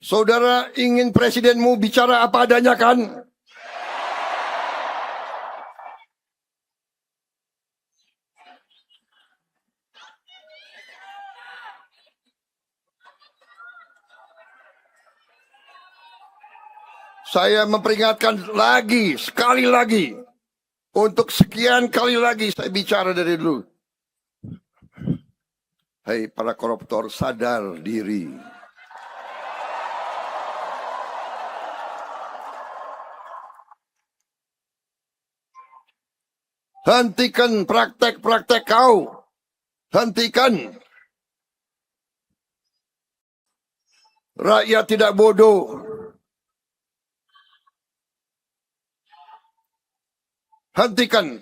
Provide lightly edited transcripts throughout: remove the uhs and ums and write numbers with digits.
Saudara ingin presidenmu bicara apa adanya kan? Saya memperingatkan lagi, sekali lagi. Untuk sekian kali lagi saya bicara dari dulu. Hei para koruptor, sadar diri. Hentikan praktek-praktek kau. Hentikan. Rakyat tidak bodoh. Hentikan.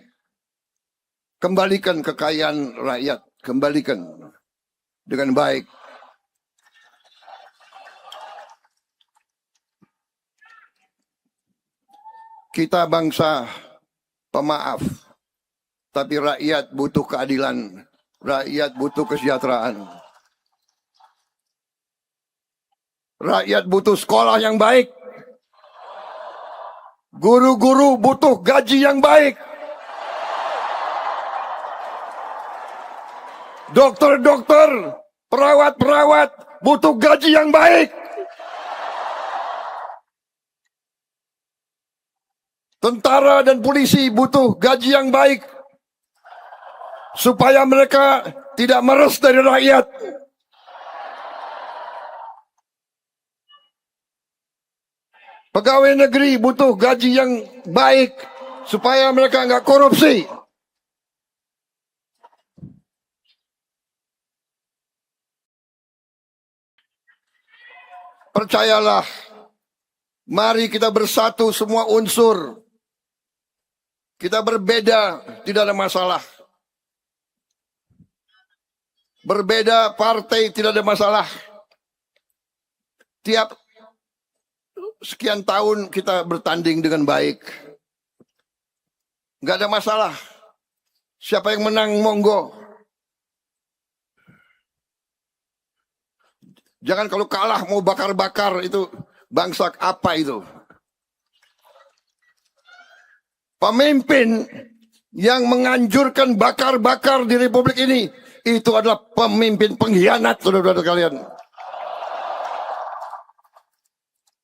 Kembalikan kekayaan rakyat. Kembalikan dengan baik. Kita bangsa pemaaf. Tapi rakyat butuh keadilan. Rakyat butuh kesejahteraan. Rakyat butuh sekolah yang baik. Guru-guru butuh gaji yang baik. Dokter-dokter, perawat-perawat butuh gaji yang baik. Tentara dan polisi butuh gaji yang baik. Supaya mereka tidak meres dari rakyat. Pegawai negeri butuh gaji yang baik supaya mereka nggak korupsi. Percayalah, mari kita bersatu semua unsur. Kita berbeda, tidak ada masalah. Berbeda partai, tidak ada masalah. Tiap sekian tahun kita bertanding dengan baik. Nggak ada masalah. Siapa yang menang, monggo. Jangan kalau kalah mau bakar-bakar, itu bangsa apa itu? Pemimpin yang menganjurkan bakar-bakar di Republik ini, itu adalah pemimpin pengkhianat, saudara-saudara kalian.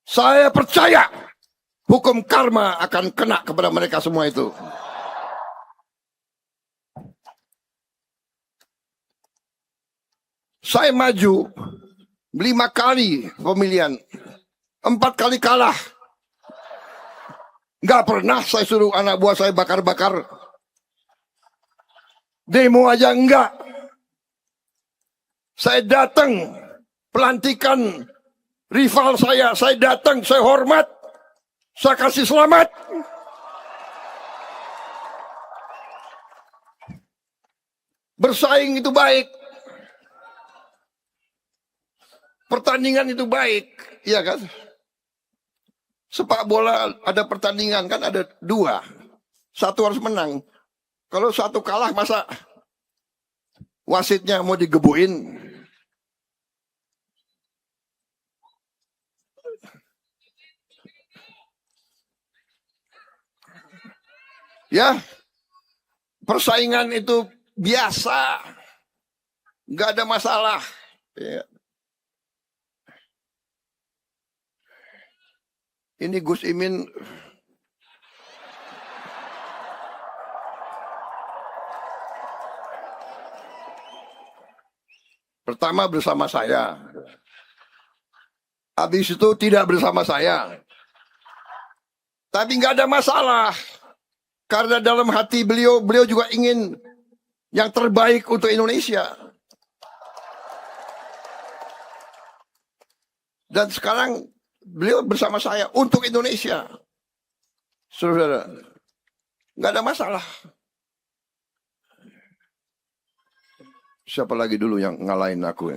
Saya percaya hukum karma akan kena kepada mereka semua itu. Saya maju 5 kali pemilihan, 4 kali kalah. Nggak pernah saya suruh anak buah saya bakar-bakar. Demo aja enggak. Saya datang pelantikan rival saya datang, saya hormat, saya kasih selamat. Bersaing itu baik. Pertandingan itu baik, iya kan? Sepak bola ada pertandingan kan ada 2. Satu harus menang. Kalau satu kalah masa wasitnya mau digebuin? Ya, persaingan itu biasa, nggak ada masalah. Ya. Ini Gus Imin pertama bersama saya, habis itu tidak bersama saya. Tapi nggak ada masalah, karena dalam hati beliau juga ingin yang terbaik untuk Indonesia. Dan sekarang beliau bersama saya untuk Indonesia. Saudara, nggak ada masalah. Siapa lagi dulu yang ngalahin aku?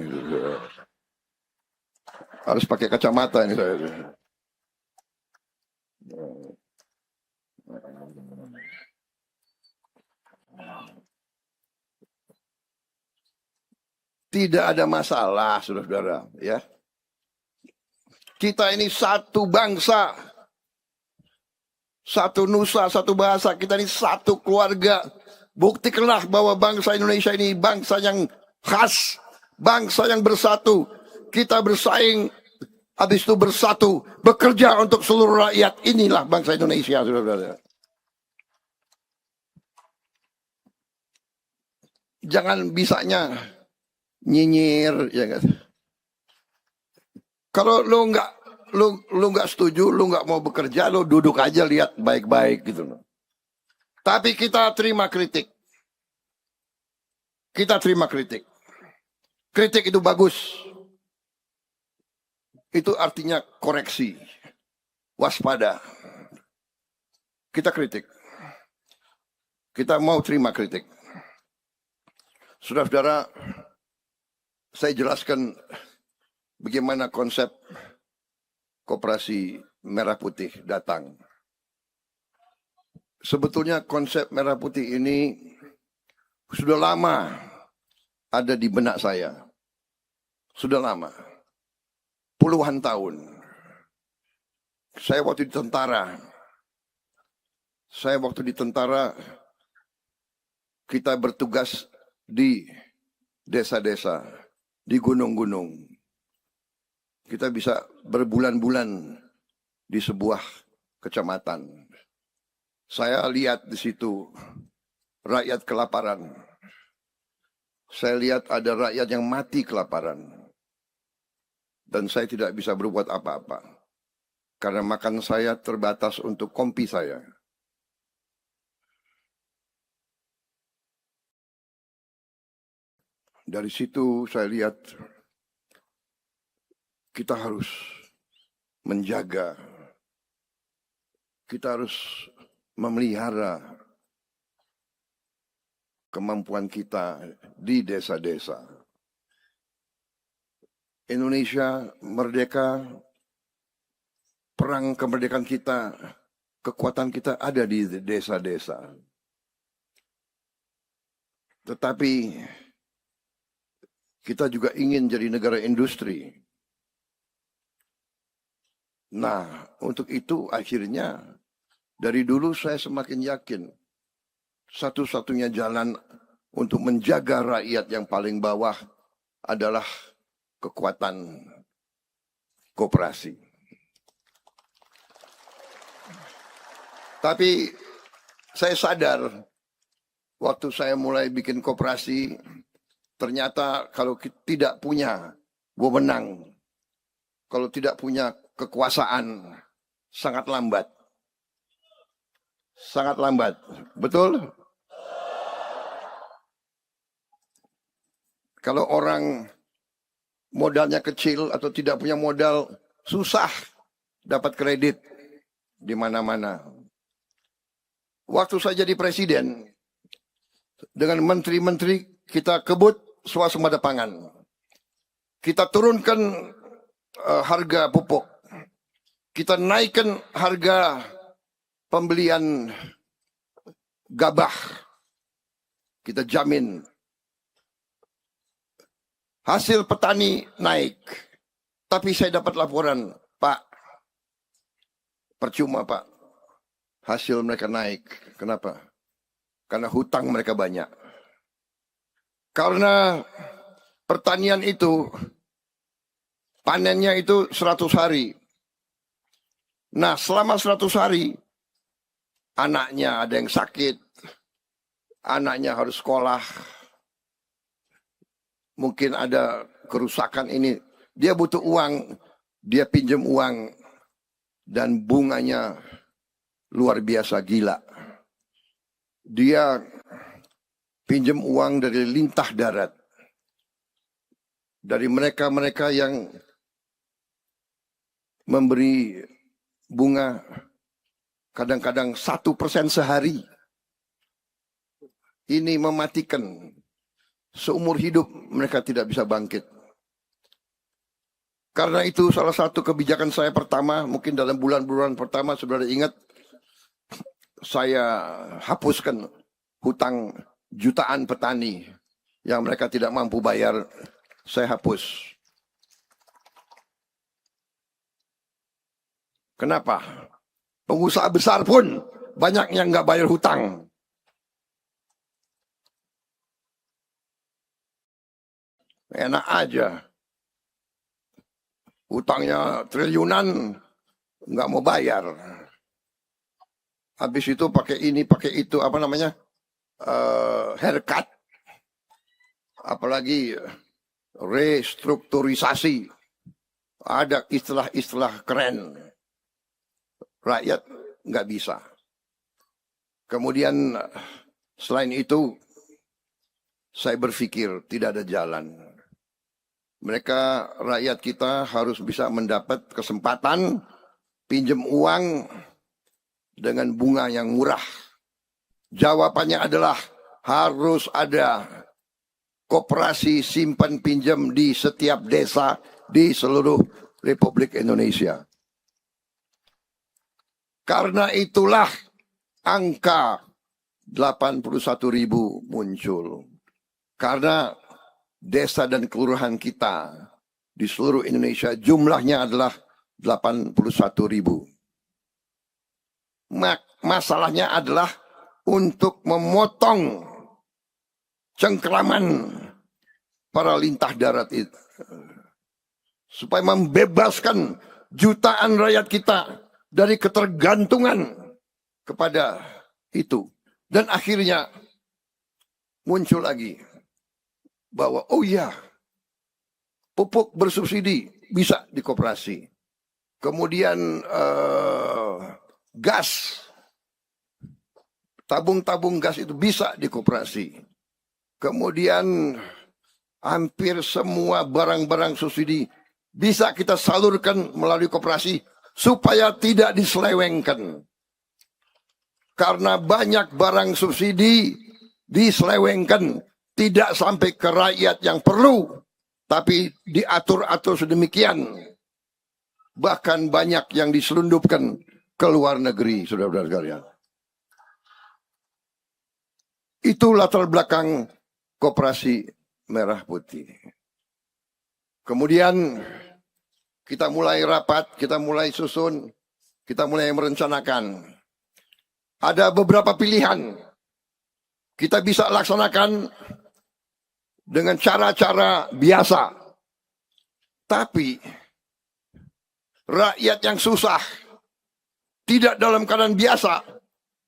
Harus pakai kacamata ini saya. Tidak ada masalah, saudara-saudara, ya. Kita ini satu bangsa, satu nusa, satu bahasa. Kita ini satu keluarga. Buktikanlah bahwa bangsa Indonesia ini bangsa yang khas, bangsa yang bersatu. Kita bersaing, habis itu bersatu, bekerja untuk seluruh rakyat. Inilah bangsa Indonesia, saudara-saudara. Jangan bisanya nyinyir, ya kan? Kalau lu nggak setuju, lu nggak mau bekerja, lu duduk aja lihat baik-baik gitu loh. Tapi kita terima kritik. Kita terima kritik. Kritik itu bagus. Itu artinya koreksi. Waspada. Kita kritik. Kita mau terima kritik. Saudara-saudara, saya jelaskan bagaimana konsep Koperasi Merah Putih datang. Sebetulnya konsep Merah Putih ini sudah lama ada di benak saya. Sudah lama. Puluhan tahun. Saya waktu di tentara, kita bertugas di desa-desa, di gunung-gunung. Kita bisa berbulan-bulan di sebuah kecamatan. Saya lihat di situ rakyat kelaparan. Saya lihat ada rakyat yang mati kelaparan. Dan saya tidak bisa berbuat apa-apa. Karena makan saya terbatas untuk kompi saya. Dari situ saya lihat kita harus menjaga, kita harus memelihara kemampuan kita di desa-desa. Indonesia merdeka, perang kemerdekaan kita, kekuatan kita ada di desa-desa. Tetapi kita juga ingin jadi negara industri. Nah, untuk itu akhirnya dari dulu saya semakin yakin satu-satunya jalan untuk menjaga rakyat yang paling bawah adalah kekuatan koperasi. Tapi saya sadar waktu saya mulai bikin koperasi, ternyata kalau tidak punya wewenang, kalau tidak punya kekuasaan, sangat lambat. Sangat lambat. Betul? Kalau orang modalnya kecil atau tidak punya modal, susah dapat kredit di mana-mana. Waktu saya jadi presiden, dengan menteri-menteri kita kebut swasembada pangan. Kita turunkan harga pupuk. Kita naikkan harga pembelian gabah. Kita jamin hasil petani naik. Tapi saya dapat laporan, Pak, percuma Pak, hasil mereka naik. Kenapa? Karena hutang mereka banyak. Karena pertanian itu, panennya itu 100 hari. Nah, selama 100 hari, anaknya ada yang sakit, anaknya harus sekolah, mungkin ada kerusakan ini. Dia butuh uang, dia pinjam uang, dan bunganya luar biasa gila. Dia pinjam uang dari lintah darat. Dari mereka-mereka yang memberi bunga kadang-kadang 1% sehari. Ini mematikan. Seumur hidup mereka tidak bisa bangkit. Karena itu salah satu kebijakan saya pertama, mungkin dalam bulan-bulan pertama, saudara ingat, saya hapuskan hutang jutaan petani yang mereka tidak mampu bayar. Saya hapus. Kenapa? Pengusaha besar pun banyak yang nggak bayar hutang. Enak aja. Hutangnya triliunan, nggak mau bayar. Habis itu pakai ini, pakai itu, apa namanya? Haircut. Apalagi restrukturisasi. Ada istilah-istilah keren. Rakyat nggak bisa. Kemudian selain itu, saya berpikir tidak ada jalan. Rakyat kita harus bisa mendapat kesempatan pinjam uang dengan bunga yang murah. Jawabannya adalah harus ada koperasi simpan pinjam di setiap desa di seluruh Republik Indonesia. Karena itulah angka 81.000 muncul. Karena desa dan kelurahan kita di seluruh Indonesia jumlahnya adalah 81.000. Masalahnya adalah untuk memotong cengkeraman para lintah darat itu. Supaya membebaskan jutaan rakyat kita dari ketergantungan kepada itu. Dan akhirnya muncul lagi bahwa oh ya, pupuk bersubsidi bisa di koperasi. Kemudian gas, tabung-tabung gas itu bisa di koperasi. Kemudian hampir semua barang-barang subsidi bisa kita salurkan melalui koperasi supaya tidak diselewengkan. Karena banyak barang subsidi diselewengkan, tidak sampai ke rakyat yang perlu, tapi diatur-atur sedemikian. Bahkan banyak yang diselundupkan ke luar negeri, saudara-saudara sekalian. Itu latar belakang Koperasi Merah Putih. Kemudian kita mulai rapat, kita mulai susun, kita mulai merencanakan. Ada beberapa pilihan. Kita bisa laksanakan dengan cara-cara biasa. Tapi rakyat yang susah, tidak dalam keadaan biasa,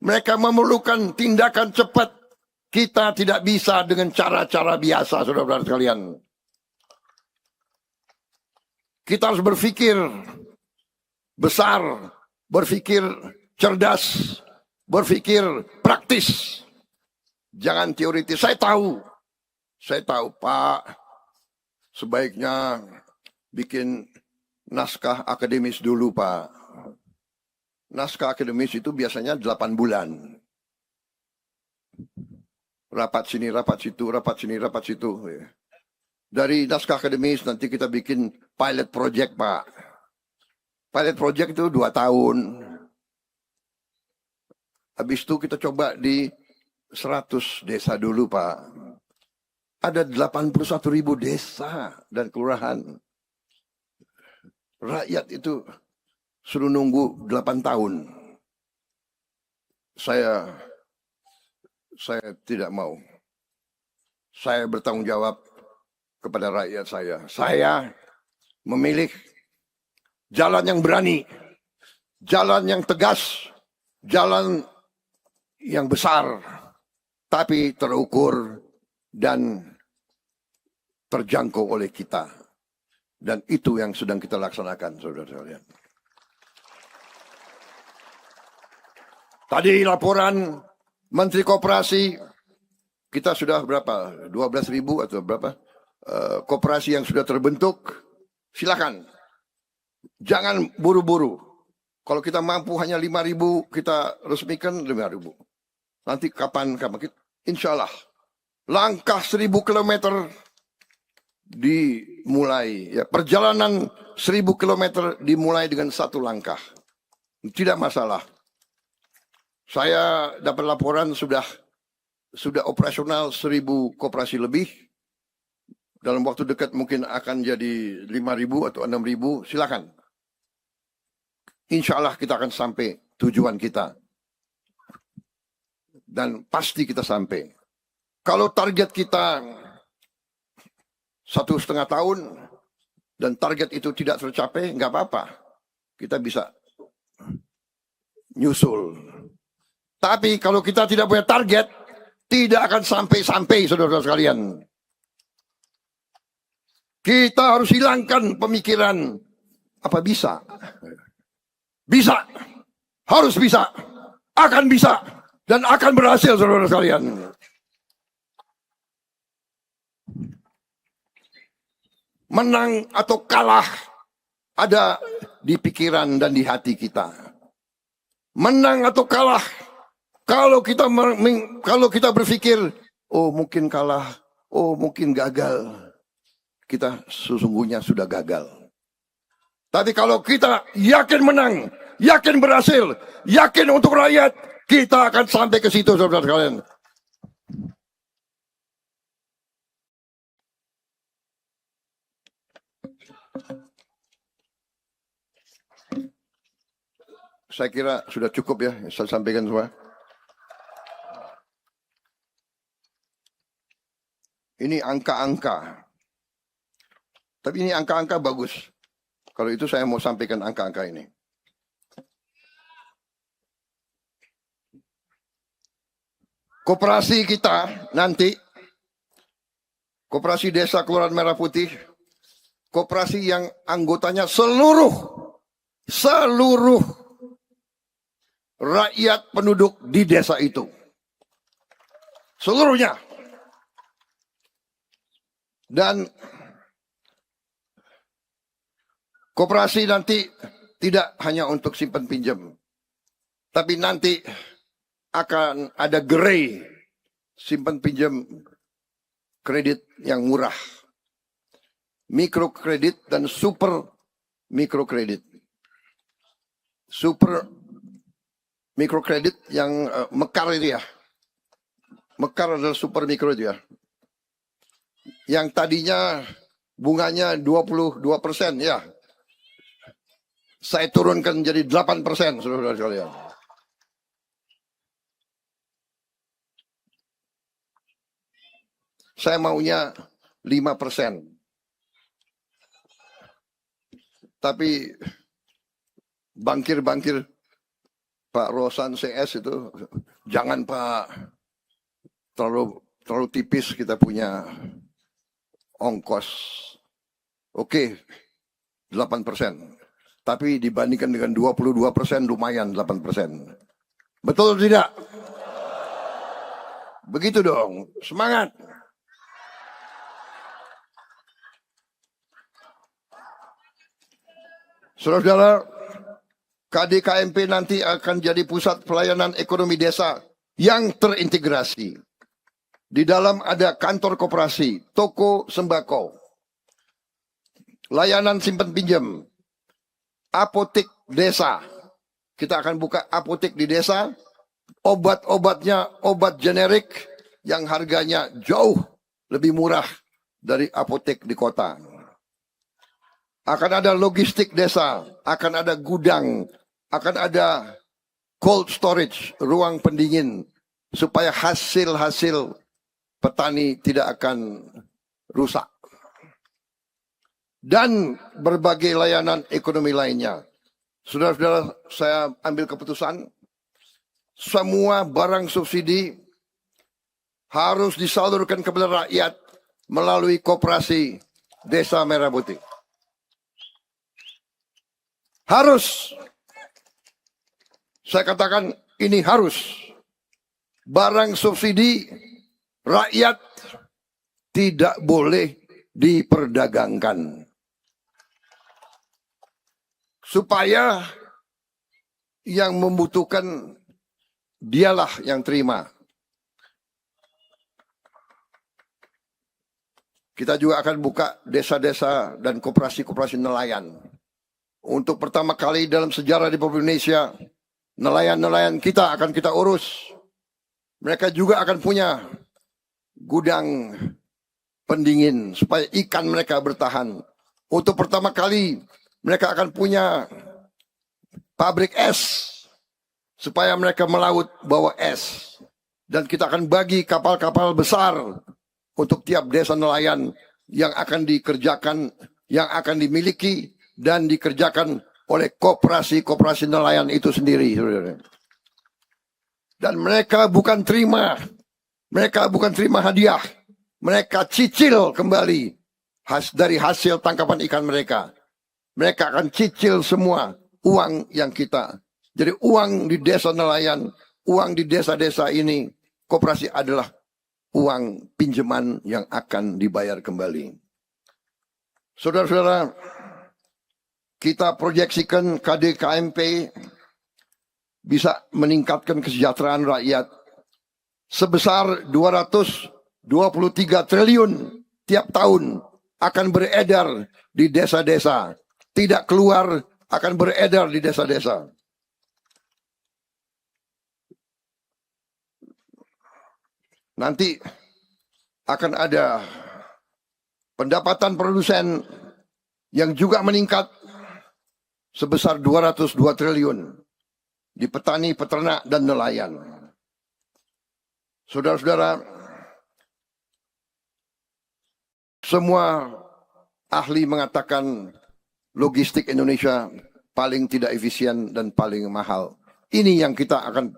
mereka memerlukan tindakan cepat. Kita tidak bisa dengan cara-cara biasa, saudara-saudara sekalian. Kita harus berpikir besar, berpikir cerdas, berpikir praktis. Jangan teoritis. Saya tahu Pak, sebaiknya bikin naskah akademis dulu Pak. Naskah akademis itu biasanya 8 bulan. Rapat sini, rapat situ, rapat sini, rapat situ. Dari naskah akademis nanti kita bikin pilot project Pak. Pilot project itu 2 tahun. Habis itu kita coba di 100 desa dulu Pak. Ada 81.000 desa dan kelurahan. Rakyat itu suruh nunggu 8 tahun. Saya tidak mau. Saya bertanggung jawab kepada rakyat saya. Saya memilih jalan yang berani, jalan yang tegas, jalan yang besar, tapi terukur dan terjangkau oleh kita. Dan itu yang sedang kita laksanakan, saudara-saudara. Tadi laporan Menteri Koperasi, kita sudah berapa? 12.000 atau berapa? Koperasi yang sudah terbentuk, silakan. Jangan buru-buru. Kalau kita mampu hanya 5.000, kita resmikan 5.000. Nanti kapan insya Allah. Langkah 1.000 kilometer dimulai. Ya, perjalanan 1.000 kilometer dimulai dengan 1 langkah. Tidak masalah. Saya dapat laporan sudah operasional 1.000 koperasi lebih. Dalam waktu dekat mungkin akan jadi 5.000 atau 6.000, silakan. insya Allah kita akan sampai tujuan kita. Dan pasti kita sampai. Kalau target kita 1,5 tahun dan target itu tidak tercapai, nggak apa-apa. Kita bisa nyusul. Tapi kalau kita tidak punya target, tidak akan sampai-sampai, saudara-saudara sekalian. Kita harus hilangkan pemikiran, apa bisa? Bisa. Harus bisa. Akan bisa. Dan akan berhasil, saudara-saudara sekalian. Menang atau kalah ada di pikiran dan di hati kita. Menang atau kalah, kalau kita berpikir, oh mungkin kalah, oh mungkin gagal, kita sesungguhnya sudah gagal. Tapi kalau kita yakin menang, yakin berhasil, yakin untuk rakyat, kita akan sampai ke situ, saudara sekalian. Saya kira sudah cukup ya, saya sampaikan semua. Ini angka-angka. Tapi ini angka-angka bagus. Kalau itu saya mau sampaikan angka-angka ini. Koperasi kita nanti, Koperasi Desa Kelurahan Merah Putih, koperasi yang anggotanya seluruh rakyat penduduk di desa itu. Seluruhnya. Dan koperasi nanti tidak hanya untuk simpan pinjam. Tapi nanti akan ada gerai simpan pinjam kredit yang murah. Mikrokredit dan super mikrokredit. Super mikrokredit yang mekar itu ya. Mekar adalah super mikro itu ya. Yang tadinya bunganya 22% ya. Saya turunkan jadi 8%, saudara sekalian. Saya maunya 5%. Tapi bankir-bankir Pak Rosan CS itu, jangan Pak, terlalu tipis kita punya ongkos. Oke, 8%. Tapi dibandingkan dengan 22% lumayan 8%. Betul atau tidak? Begitu dong, semangat. Saudara-saudara, KDKMP nanti akan jadi pusat pelayanan ekonomi desa yang terintegrasi. Di dalam ada kantor koperasi, toko sembako, layanan simpan pinjam, apotek desa. Kita akan buka apotek di desa, obat-obatnya obat generik yang harganya jauh lebih murah dari apotek di kota. Akan ada logistik desa, akan ada gudang, akan ada cold storage, ruang pendingin, supaya hasil-hasil petani tidak akan rusak. Dan berbagai layanan ekonomi lainnya. Saudara-saudara, saya ambil keputusan, semua barang subsidi harus disalurkan kepada rakyat melalui koperasi Desa Merah Putih. Harus. Saya katakan ini harus. Barang subsidi rakyat tidak boleh diperdagangkan. Supaya yang membutuhkan dialah yang terima. Kita juga akan buka desa-desa dan koperasi-koperasi nelayan. Untuk pertama kali dalam sejarah di Republik Indonesia, nelayan-nelayan kita akan kita urus. Mereka juga akan punya gudang pendingin supaya ikan mereka bertahan. Untuk pertama kali mereka akan punya pabrik es supaya mereka melaut bawa es. Dan kita akan bagi kapal-kapal besar untuk tiap desa nelayan yang akan dikerjakan, yang akan dimiliki dan dikerjakan oleh koperasi-koperasi nelayan itu sendiri. Dan mereka bukan terima hadiah, mereka cicil kembali dari hasil tangkapan ikan mereka. Mereka akan cicil semua uang yang kita. Jadi uang di desa nelayan, uang di desa-desa ini, koperasi adalah uang pinjaman yang akan dibayar kembali. Saudara-saudara, kita proyeksikan KDKMP bisa meningkatkan kesejahteraan rakyat sebesar 223 triliun tiap tahun akan beredar di desa-desa. Tidak keluar, akan beredar di desa-desa. Nanti akan ada pendapatan produsen yang juga meningkat sebesar 202 triliun di petani, peternak, dan nelayan. Saudara-saudara, semua ahli mengatakan logistik Indonesia paling tidak efisien dan paling mahal. Ini yang kita akan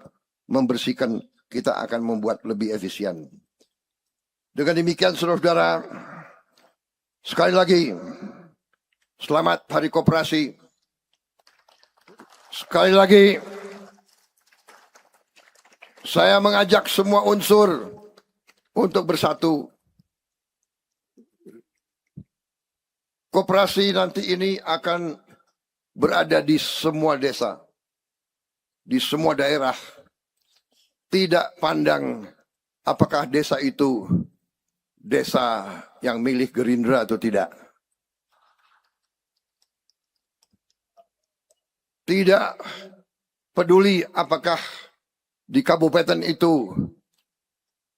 membersihkan, kita akan membuat lebih efisien. Dengan demikian, saudara-saudara, sekali lagi, selamat Hari Koperasi. Sekali lagi, saya mengajak semua unsur untuk bersatu. Koperasi nanti ini akan berada di semua desa, di semua daerah. Tidak pandang apakah desa itu desa yang milik Gerindra atau tidak. Tidak peduli apakah di kabupaten itu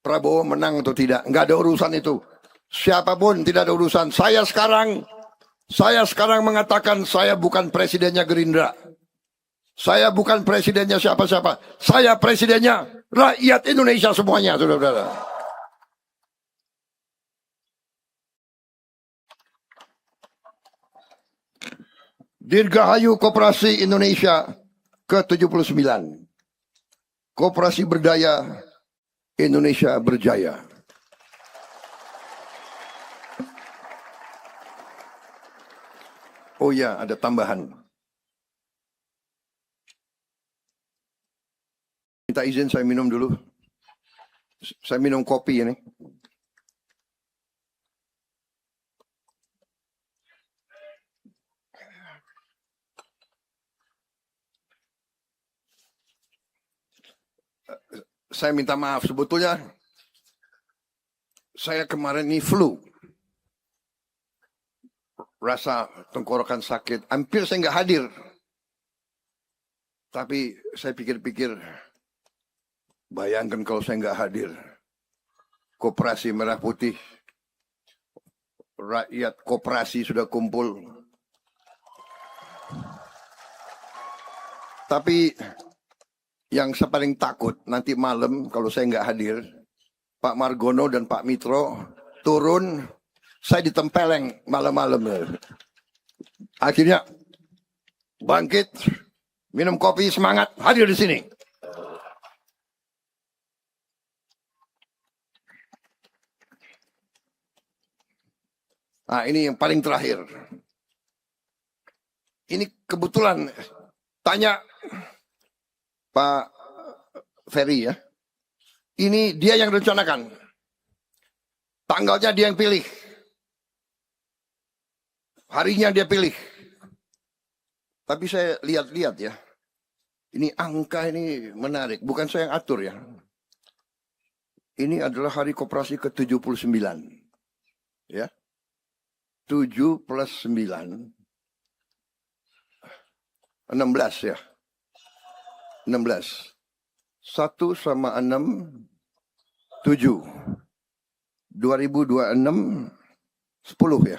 Prabowo menang atau tidak. Nggak ada urusan itu. Siapapun tidak ada urusan. Saya sekarang mengatakan saya bukan presidennya Gerindra. Saya bukan presidennya siapa-siapa. Saya presidennya rakyat Indonesia semuanya, saudara-saudara. Dirgahayu Koperasi Indonesia ke-79. Koperasi berdaya, Indonesia berjaya. Oh ya, ada tambahan. Minta izin saya minum dulu. Saya minum kopi ini. Saya minta maaf, sebetulnya saya kemarin ini flu. Rasa tenggorokan sakit, hampir saya nggak hadir. Tapi saya pikir-pikir, bayangkan kalau saya nggak hadir. Koperasi Merah Putih, rakyat koperasi sudah kumpul. Tapi yang saya paling takut nanti malam kalau saya nggak hadir, Pak Margono dan Pak Mitro turun, saya ditempeleng malam-malam. Akhirnya bangkit, minum kopi, semangat, hadir di sini. Nah, ini yang paling terakhir. Ini kebetulan tanya Pak Ferry ya. Ini dia yang rencanakan. Tanggalnya dia yang pilih. Harinya dia pilih. Tapi saya lihat-lihat ya. Ini angka ini menarik. Bukan saya yang atur ya. Ini adalah hari koperasi ke-79. Ya. 7 plus 9. 16 ya. 16. 1 sama 6, 7. 2026, 10 ya.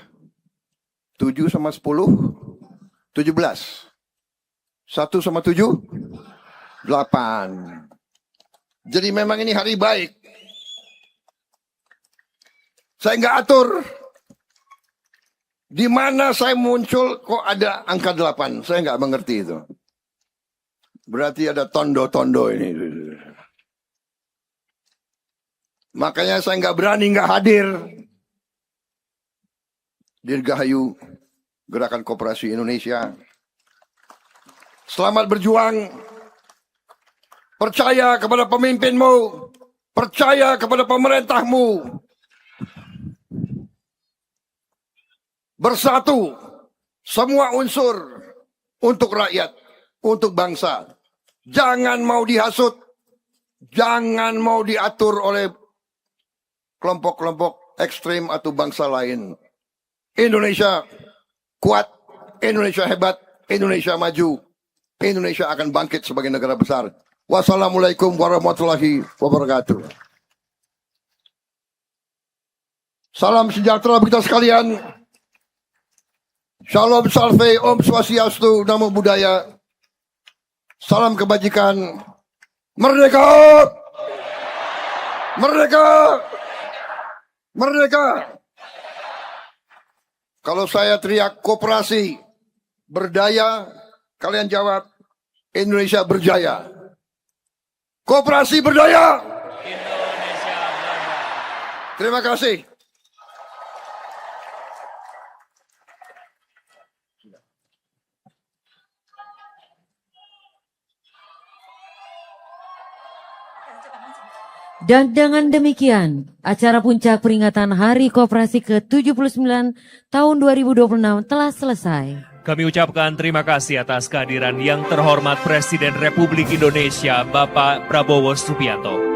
7 sama 10, 17. 1 sama 7? 8. Jadi memang ini hari baik. Saya nggak atur. Di mana saya muncul kok ada angka 8. Saya nggak mengerti itu. Berarti ada tondo-tondo ini. Makanya saya nggak berani nggak hadir. Dirgahayu Gerakan Koperasi Indonesia. Selamat berjuang. Percaya kepada pemimpinmu. Percaya kepada pemerintahmu. Bersatu semua unsur untuk rakyat, untuk bangsa. Jangan mau dihasut, jangan mau diatur oleh kelompok-kelompok ekstrim atau bangsa lain. Indonesia kuat, Indonesia hebat, Indonesia maju, Indonesia akan bangkit sebagai negara besar. Wassalamualaikum warahmatullahi wabarakatuh. Salam sejahtera bagi kita sekalian. Shalom Salve, Om Swastiastu, Namo Buddhaya. Salam kebajikan. Merdeka! Merdeka! Merdeka! Kalau saya teriak koperasi berdaya, kalian jawab Indonesia berjaya. Koperasi berdaya! Indonesia berdaya. Terima kasih. Dan dengan demikian, acara puncak peringatan Hari Koperasi ke-79 tahun 2026 telah selesai. Kami ucapkan terima kasih atas kehadiran yang terhormat Presiden Republik Indonesia Bapak Prabowo Subianto.